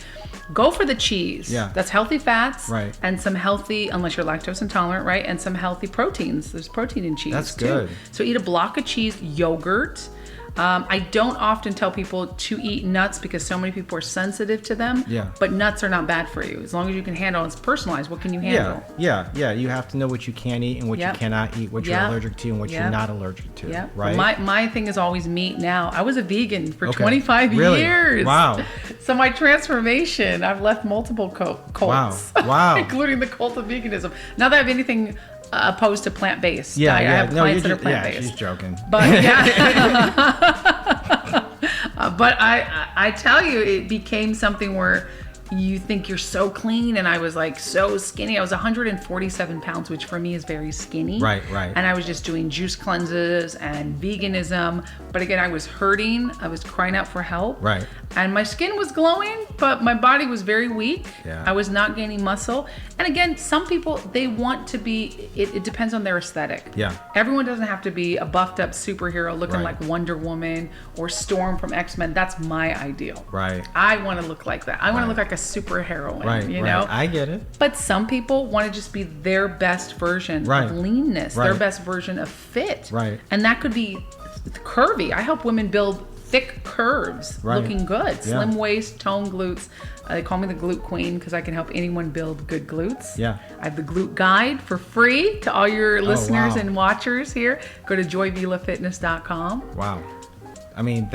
Go for the cheese. Yeah. That's healthy fats. Right. And some healthy, unless you're lactose intolerant, right? And some healthy proteins. There's protein in cheese. That's too. good. So eat a block of cheese, yogurt. I don't often tell people to eat nuts because so many people are sensitive to them. Yeah. But nuts are not bad for you. As long as you can handle it. It's personalized. What can you handle? Yeah. You have to know what you can eat and what you cannot eat, what you're allergic to and what you're not allergic to. Yeah. Right. My thing is always meat now. I was a vegan for 25 really? years. Wow. So my transformation, I've left multiple cults. Wow. Including the cult of veganism. Not that I have anything opposed to plant-based diet. I have no, clients that are plant-based. Yeah, she's joking. But but I tell you, it became something where you think you're so clean, and I was like so skinny. I was 147 pounds, which for me is very skinny. Right. And I was just doing juice cleanses and veganism. But again, I was hurting. I was crying out for help. Right. And my skin was glowing, but my body was very weak. Yeah. I was not gaining muscle. And again, some people, they want to be, it depends on their aesthetic. Yeah. Everyone doesn't have to be a buffed up superhero looking like Wonder Woman or Storm from X-Men. That's my ideal. Right. I want to look like that. I want to look like a superheroine, you know? I get it. But some people want to just be their best version of leanness, their best version of fit. Right. And that could be curvy. I help women build thick curves, looking good, slim waist, toned glutes. They call me the glute queen because I can help anyone build good glutes. Yeah. I have the glute guide for free to all your listeners and watchers here. Go to joyvilafitness.com. Wow. I mean,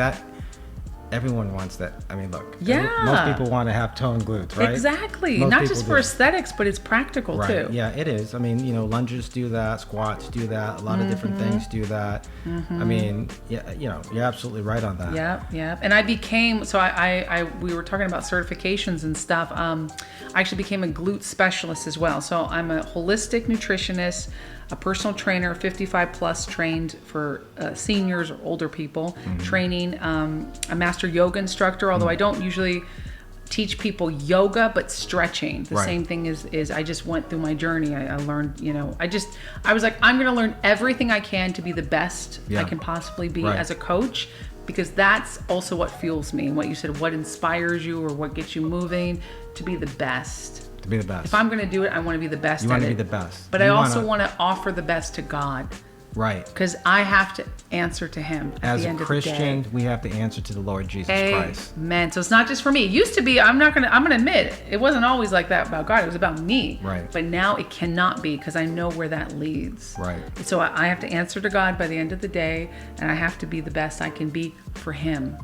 everyone wants that. I mean, look. Yeah. Most people want to have toned glutes, right? Exactly. Most Not people just for aesthetics, but it's practical too. Yeah, it is. I mean, you know, lunges do that, squats do that, a lot of different things do that. I mean, yeah, you know, you're absolutely right on that. Yeah. And I became, so we were talking about certifications and stuff. I actually became a glute specialist as well. So I'm a holistic nutritionist, a personal trainer, 55 plus, trained for seniors or older people, training, a master yoga instructor, although I don't usually teach people yoga, but stretching. The same thing is I just went through my journey. I learned, you know, I was like, I'm going to learn everything I can to be the best I can possibly be as a coach, because that's also what fuels me. And what you said, what inspires you or what gets you moving, to be the best. To be the best. If I'm going to do it, I want to be the best You at want it. to be the best. But I also want to offer the best to God. Right. Because I have to answer to Him at As the end a of the day. Christian, we have to answer to the Lord Jesus Christ. Amen. So it's not just for me. It used to be, I'm gonna admit, it wasn't always like that about God. It was about me. Right. But now it cannot be, because I know where that leads. Right. So I have to answer to God by the end of the day, and I have to be the best I can be for Him,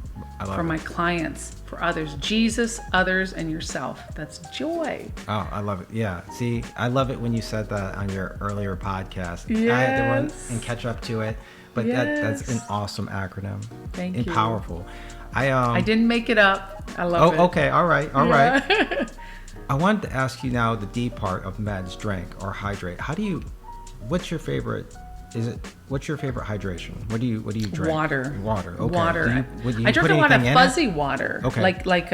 for my clients, for others. Jesus, others, and yourself. That's joy. Oh, I love it. Yeah. See, I love it when you said that on your earlier podcast. Yes. I had to run and catch up to it. But that's an awesome acronym. Thank and you. Powerful. I didn't make it up. I love it. Oh, okay. All right. I wanted to ask you now the D part of meds, drink or hydrate. What's your favorite hydration? What do you drink? Water. Okay. Water. Do you I drink put a lot of anything in fuzzy water. Okay. Like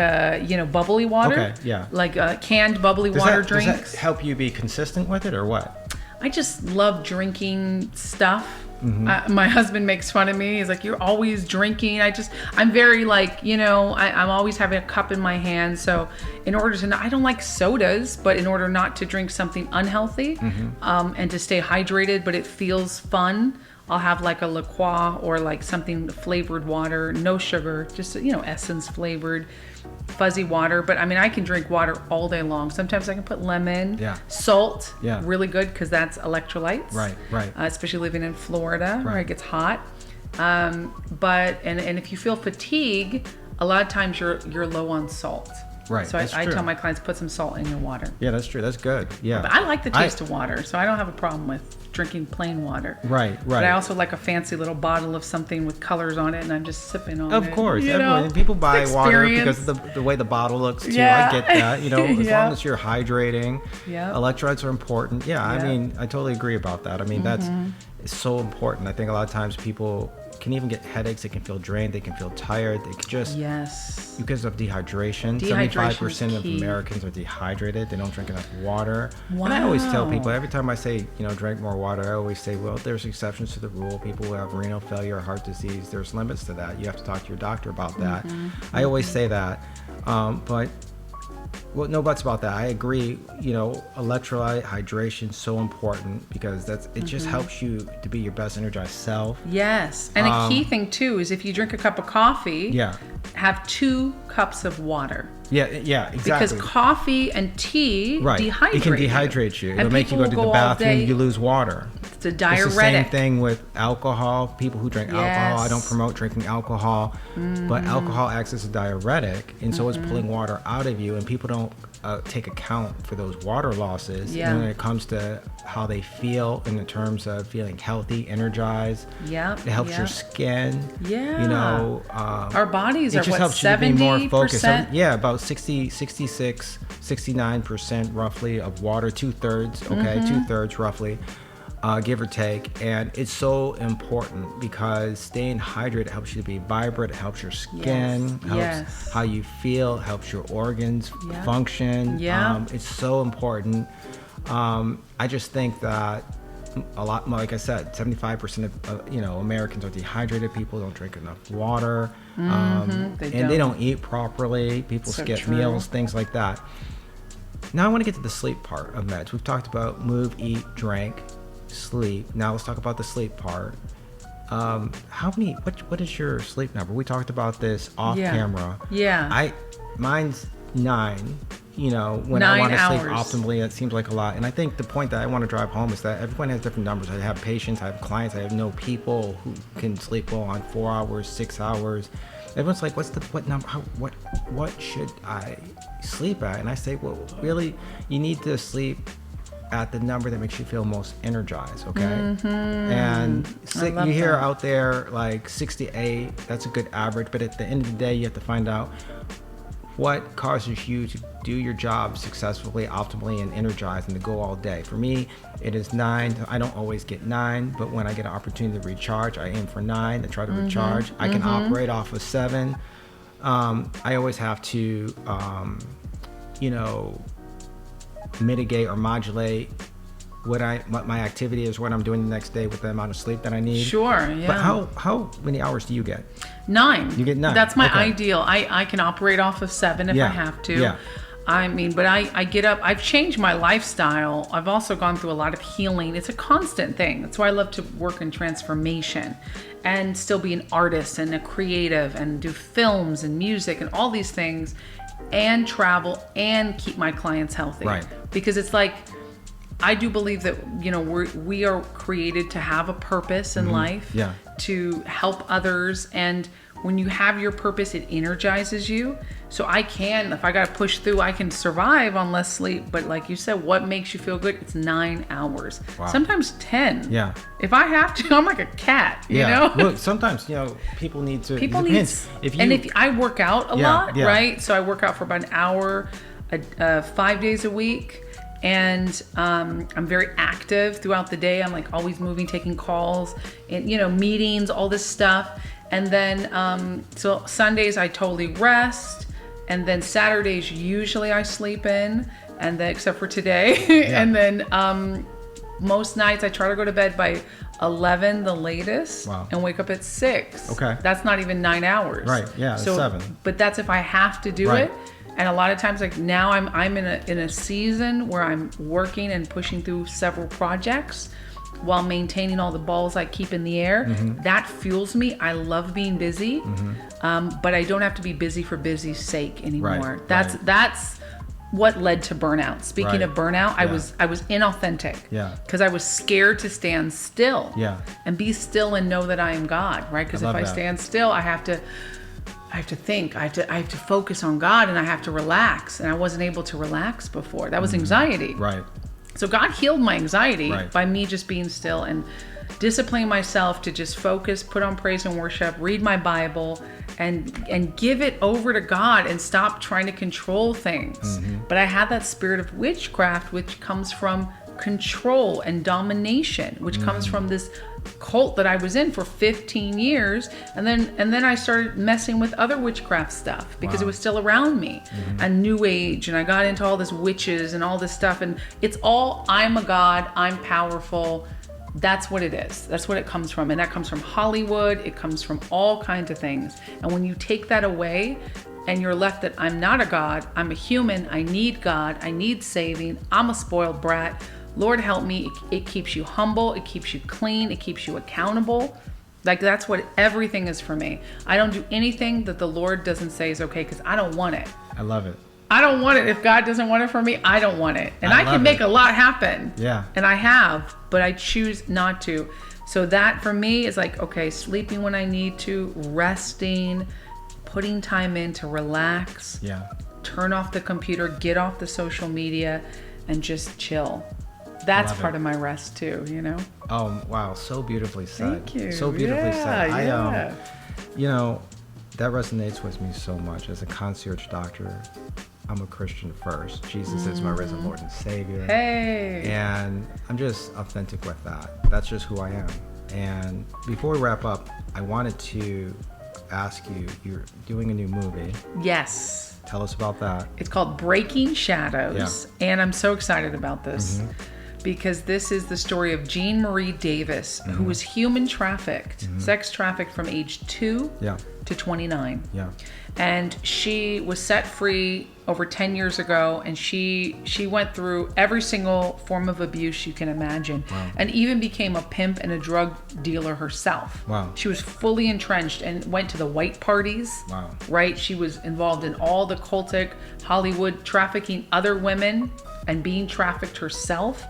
bubbly water. Okay, yeah. Like canned bubbly water drinks. Does that help you be consistent with it or what? I just love drinking stuff. Mm-hmm. My husband makes fun of me. He's like, you're always drinking. I'm very I'm always having a cup in my hand. So in order to I don't like sodas, but in order not to drink something unhealthy, and to stay hydrated, but it feels fun, I'll have like a La Croix or like something flavored water, no sugar, just, essence flavored, fuzzy water. But I mean, I can drink water all day long. Sometimes I can put lemon, salt, really good, because that's electrolytes. Right. Especially living in Florida where it gets hot. But if you feel fatigue, a lot of times you're low on salt. Right. So I tell my clients, put some salt in your water. Yeah, that's true. That's good. Yeah. But I like the taste of water, so I don't have a problem with drinking plain water. Right. But I also like a fancy little bottle of something with colors on it, and I'm just sipping on it. Of course. People buy water because of the way the bottle looks, too. Yeah. I get that. As long as you're hydrating. Yeah. Electrolytes are important. Yeah, I mean, I totally agree about that. I mean, that's so important. I think a lot of times people can even get headaches. They can feel drained. They can feel tired. They can just... Yes. Because of dehydration. 75% of Americans are dehydrated. They don't drink enough water. Wow. And I always tell people, every time I say, drink more water, I always say, well, there's exceptions to the rule. People who have renal failure or heart disease, there's limits to that. You have to talk to your doctor about that. I always say that. But... Well, no buts about that. I agree. Electrolyte hydration is so important because it just helps you to be your best energized self. Yes, and a key thing too is if you drink a cup of coffee, have 2 cups of water. Yeah, exactly. Because coffee and tea dehydrate it can dehydrate you. And it'll make you go to the bathroom. You lose water. It's a diuretic. It's the same thing with alcohol. People who drink alcohol, I don't promote drinking alcohol, but alcohol acts as a diuretic, and so it's pulling water out of you, and people don't take account for those water losses when it comes to how they feel in the terms of feeling healthy, energized. Yeah, it helps your skin. Yeah, our bodies are what, 70%? About 66, 69% roughly of water, 2/3. Okay, 2/3 roughly. Give or take, and it's so important because staying hydrated helps you to be vibrant, it helps your skin, helps how you feel, helps your organs function. It's so important. I just think that a lot, like I said, 75% of Americans are dehydrated. People don't drink enough water, they don't eat properly. People skip meals, things like that. Now I want to get to the sleep part of meds. We've talked about move, eat, drink, sleep. Now let's talk about the sleep part. What is your sleep number? We talked about this off camera. Mine's 9. When 9 I want to sleep optimally, it seems like a lot. And I think the point that I want to drive home is that everyone has different numbers. I have patients, I have clients, I know people who can sleep well on 4 hours, 6 hours. Everyone's like, what number? What should I sleep at? And I say, well, really, you need to sleep at the number that makes you feel most energized, okay? And you hear out there like 68, that's a good average, but at the end of the day, you have to find out what causes you to do your job successfully, optimally, and energized and to go all day. For me, it is 9. I don't always get 9, but when I get an opportunity to recharge, I aim for 9 to try to recharge. I can operate off of 7. I always have to, mitigate or modulate what my activity is, what I'm doing the next day with the amount of sleep that I need. Sure, yeah. But how many hours do you get? 9. You get 9. That's my ideal. I can operate off of 7 if I have to. Yeah. I mean, but I get up. I've changed my lifestyle. I've also gone through a lot of healing. It's a constant thing. That's why I love to work in transformation and still be an artist and a creative and do films and music and all these things and travel and keep my clients healthy. Right. Because it's like, I do believe that, we are created to have a purpose in life, to help others. And when you have your purpose, it energizes you. So if I got to push through, I can survive on less sleep. But like you said, what makes you feel good? It's 9 hours. Wow. Sometimes 10. Yeah. If I have to, I'm like a cat, you know? Well, sometimes, people need to. If I work out a lot, right? So I work out for about an hour, 5 days a week. And I'm very active throughout the day. I'm like always moving, taking calls, and meetings, all this stuff. And then so Sundays I totally rest, and then Saturdays usually I sleep in, and then except for today. And then most nights I try to go to bed by 11 the latest, and wake up at 6. Okay, that's not even 9 hours. Right. Yeah. So 7. But that's if I have to do it. And a lot of times, like now, I'm in a season where I'm working and pushing through several projects while maintaining all the balls I keep in the air. That fuels me. I love being busy, but I don't have to be busy for busy's sake anymore. That's what led to burnout. Speaking of burnout, I was inauthentic. Because I was scared to stand still. And be still and know that I am God. Right? Because if I stand still, I have to I have to think. I have to focus on God, and I have to relax. And I wasn't able to relax before. That was anxiety. Right. So God healed my anxiety Right. by me just being still and disciplining myself to just focus, put on praise and worship, read my Bible, and give it over to God and stop trying to control things. But I had that spirit of witchcraft, which comes from control and domination, which comes from this cult that I was in for 15 years. And then I started messing with other witchcraft stuff because it was still around me, and New Age, and I got into all this witches and all this stuff. And it's all, I'm a god, I'm powerful. That's what it is. That's what it comes from. And that comes from Hollywood. It comes from all kinds of things. And when you take that away and you're left that I'm not a god, I'm a human, I need God, I need saving, I'm a spoiled brat, Lord help me. It keeps you humble. It keeps you clean. It keeps you accountable. Like, that's what everything is for me. I don't do anything that the Lord doesn't say is okay because I don't want it. I love it. I don't want it. If God doesn't want it for me, I don't want it. And I can make a lot happen. Yeah. And I have, but I choose not to. So that for me is like, okay, sleeping when I need to, resting, putting time in to relax. Yeah. Turn off the computer, get off the social media, and just chill. That's part of my rest too, you know? Oh, wow. So beautifully said. Thank you. So beautifully said. Yeah. You know, that resonates with me so much. As a concierge doctor, I'm a Christian first. Jesus is my risen Lord and Savior. Hey. And I'm just authentic with that. That's just who I am. And before we wrap up, I wanted to ask you, you're doing a new movie. Yes. Tell us about that. It's called Breaking Shadows. Yeah. And I'm so excited about this. Because this is the story of Jean Marie Davis, who was human trafficked, sex trafficked from age 2 to 29. Yeah. And she was set free over 10 years ago, and she went through every single form of abuse you can imagine. Wow. And even became a pimp and a drug dealer herself. Wow. She was fully entrenched and went to the white parties. Wow. Right? She was involved in all the cultic Hollywood, trafficking other women and being trafficked herself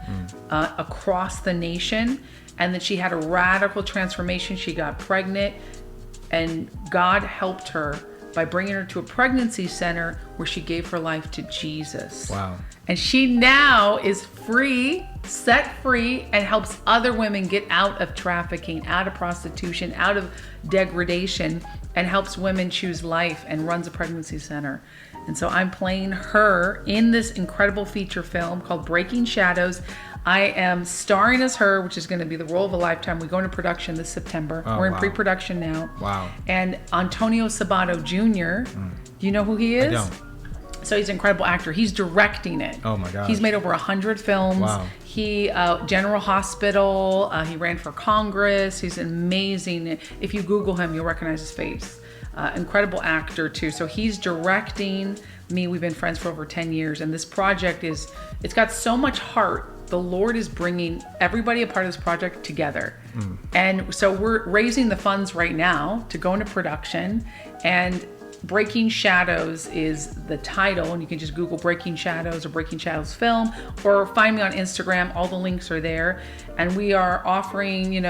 across the nation. And then she had a radical transformation. She got pregnant, and God helped her by bringing her to a pregnancy center where she gave her life to Jesus. Wow. And she now is free, set free, and helps other women get out of trafficking, out of prostitution, out of degradation, and helps women choose life and runs a pregnancy center. And so I'm playing her in this incredible feature film called Breaking Shadows. I am starring as her, which is going to be the role of a lifetime. We go into production this September. We're in pre-production now. Wow. And Antonio Sabato Jr., do you know who he is? I don't. So he's an incredible actor. He's directing it. Oh my gosh. He's made over 100 films. Wow. He, General Hospital, he ran for Congress. He's amazing. If you Google him, you'll recognize his face. Incredible actor too. So he's directing me. We've been friends for over 10 years. And this project it's got so much heart. The Lord is bringing everybody a part of this project together. And so we're raising the funds right now to go into production. And Breaking Shadows is the title, and you can just Google Breaking Shadows or Breaking Shadows Film, or find me on Instagram. All the links are there. And we are offering,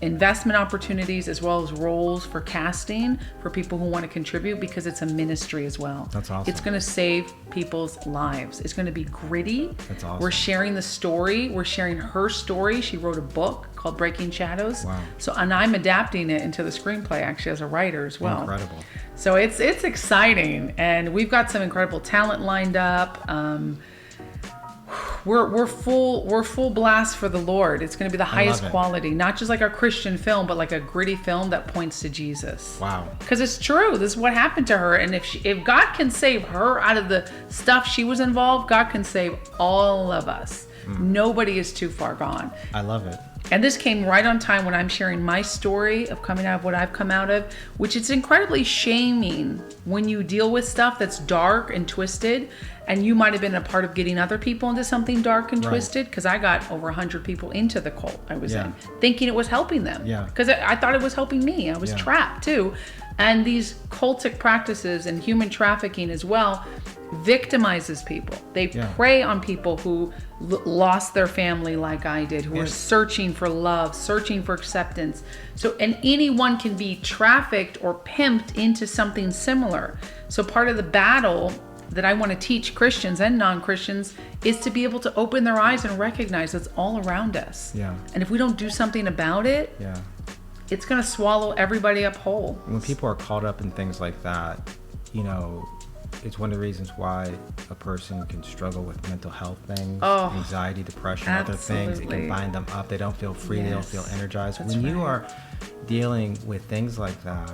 investment opportunities as well as roles for casting for people who want to contribute, because it's a ministry as well. That's awesome. It's going to save people's lives. It's going to be gritty. That's awesome. We're sharing the story. We're sharing her story. She wrote a book called Breaking Shadows. Wow. And I'm adapting it into the screenplay actually as a writer as well. Incredible. So it's exciting, and we've got some incredible talent lined up. We're full blast for the Lord. It's going to be the highest quality, not just like a Christian film, but like a gritty film that points to Jesus. Wow. Because it's true. This is what happened to her, and if God can save her out of the stuff she was involved, God can save all of us. Nobody is too far gone. I love it. And this came right on time when I'm sharing my story of coming out of what I've come out of, which is incredibly shaming when you deal with stuff that's dark and twisted, and you might have been a part of getting other people into something dark and twisted, because I got over 100 people into the cult I was in, thinking it was helping them. Yeah. Because I thought it was helping me. I was trapped too. And these cultic practices and human trafficking as well victimizes people. They prey on people who lost their family like I did, who are searching for love, searching for acceptance. So, and anyone can be trafficked or pimped into something similar. So part of the battle that I want to teach Christians and non-Christians is to be able to open their eyes and recognize it's all around us. Yeah. And if we don't do something about it, it's going to swallow everybody up whole. When people are caught up in things like that, you know, it's one of the reasons why a person can struggle with mental health things, anxiety, depression, other things. It can bind them up. They don't feel free. They don't feel energized. When you are dealing with things like that,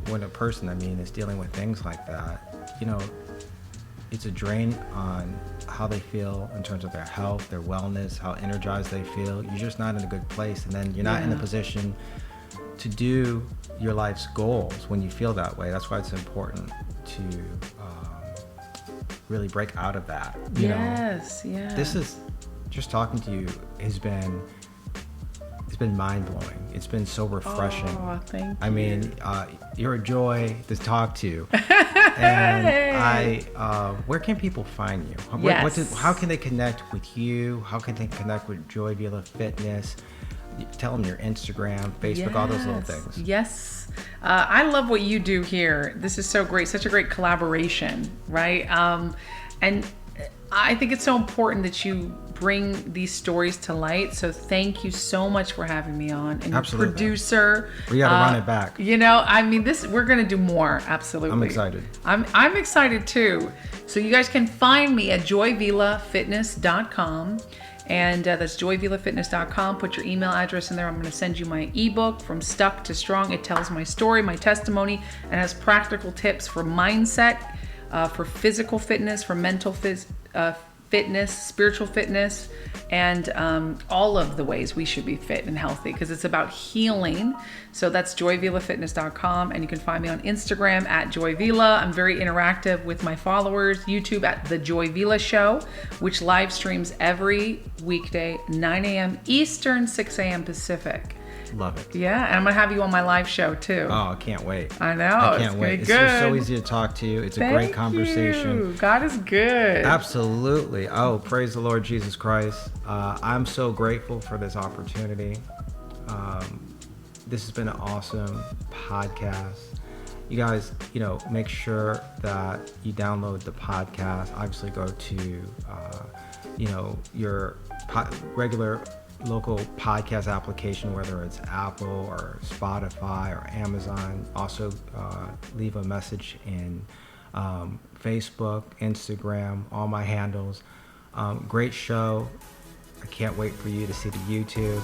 when a person, is dealing with things like that, you know, it's a drain on how they feel in terms of their health, their wellness, how energized they feel. You're just not in a good place. And then you're not in a position to do your life's goals when you feel that way. That's why it's important to really break out of that. You know, this is just talking to you has been mind-blowing. It's been so refreshing. Thank you. I mean, you're a joy to talk to. And where can people find you? How can they connect with you? How can they connect with Joy Vila Fitness? Tell them your Instagram, Facebook, all those little things. Yes. I love what you do here. This is so great. Such a great collaboration, right? And I think it's so important that you bring these stories to light. So thank you so much for having me on. And your producer. We got to run it back. You know, we're going to do more. Absolutely. I'm excited. I'm excited too. So you guys can find me at joyvilafitness.com. And that's joyvilafitness.com. Put your email address in there. I'm going to send you my ebook, From Stuck to Strong. It tells my story, my testimony, and has practical tips for mindset, for physical fitness, for mental fitness, spiritual fitness, and all of the ways we should be fit and healthy, because it's about healing. So that's joyvilafitness.com, and you can find me on Instagram at joyvila. I'm very interactive with my followers. YouTube at The Joy Vila Show, which live streams every weekday, 9 a.m. Eastern, 6 a.m. Pacific. Love it. Yeah, and I'm going to have you on my live show too. Oh, I can't wait. I know. I can't wait. It's just so easy to talk to you. It's a great conversation. You. God is good. Absolutely. Oh, praise the Lord Jesus Christ. I'm so grateful for this opportunity. This has been an awesome podcast. You guys, make sure that you download the podcast. Obviously, go to, your regular local podcast application, whether it's Apple or Spotify or Amazon. Also, leave a message in Facebook, Instagram, all my handles. Great show. I can't wait for you to see the YouTube.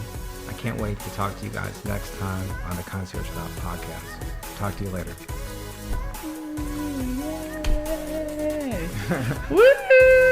I can't wait to talk to you guys next time on the Concierge Doc Podcast. Talk to you later. Woo!